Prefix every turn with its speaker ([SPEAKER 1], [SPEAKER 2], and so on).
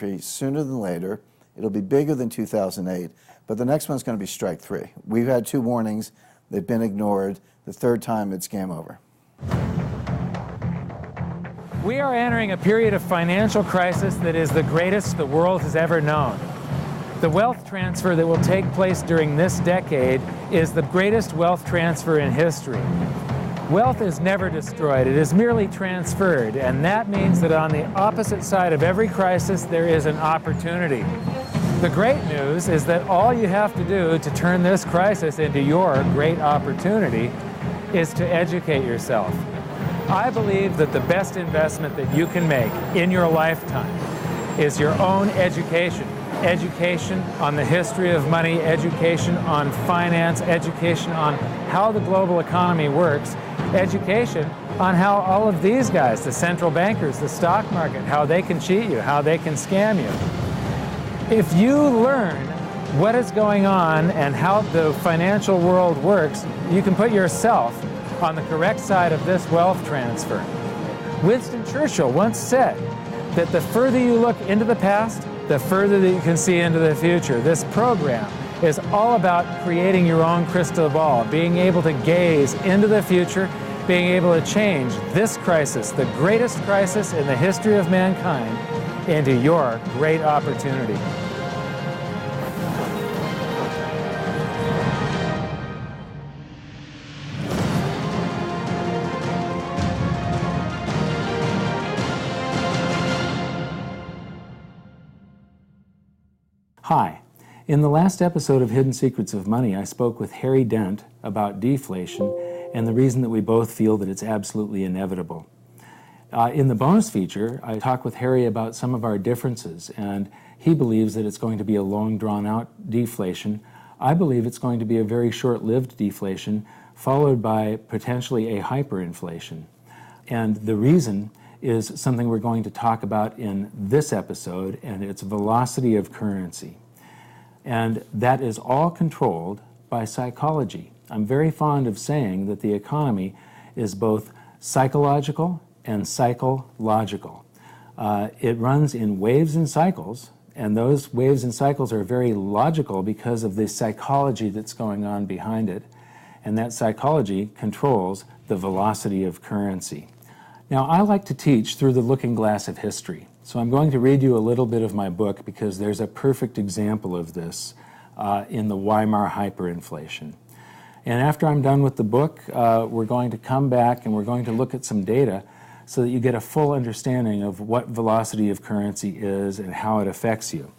[SPEAKER 1] sooner than later. It'll be bigger than 2008, but the next one's going to be strike three. We've had 2 warnings. They've been ignored. The 3rd time, it's game over.
[SPEAKER 2] We are entering a period of financial crisis that is the greatest the world has ever known. The wealth transfer that will take place during this decade is the greatest wealth transfer in history. Wealth is never destroyed, it is merely transferred, and that means that on the opposite side of every crisis there is an opportunity. The great news is that all you have to do to turn this crisis into your great opportunity is to educate yourself. I believe that the best investment that you can make in your lifetime is your own education. Education on the history of money, education on finance, education on how the global economy works, education on how all of these guys, the central bankers, the stock market, how they can cheat you, how they can scam you. If you learn what is going on and how the financial world works, you can put yourself on the correct side of this wealth transfer. Winston Churchill once said that the further you look into the past, the further that you can see into the future. This program is all about creating your own crystal ball, being able to gaze into the future, being able to change this crisis, the greatest crisis in the history of mankind, into your great opportunity. Hi. In the last episode of Hidden Secrets of Money, I spoke with Harry Dent about deflation and the reason that we both feel that it's absolutely inevitable. In the bonus feature, I talk with Harry about some of our differences, and he believes that it's going to be a long, drawn-out deflation. I believe it's going to be a very short-lived deflation, followed by potentially a hyperinflation. And the reason is something we're going to talk about in this episode, and it's velocity of currency. And that is all controlled by psychology. I'm very fond of saying that the economy is both psychological and psychological. It runs in waves and cycles, and those waves and cycles are very logical because of the psychology that's going on behind it, and that psychology controls the velocity of currency. Now, I like to teach through the looking glass of history, so I'm going to read you a little bit of my book because there's a perfect example of this in the Weimar hyperinflation. And after I'm done with the book, we're going to come back and we're going to look at some data so that you get a full understanding of what velocity of currency is and how it affects you.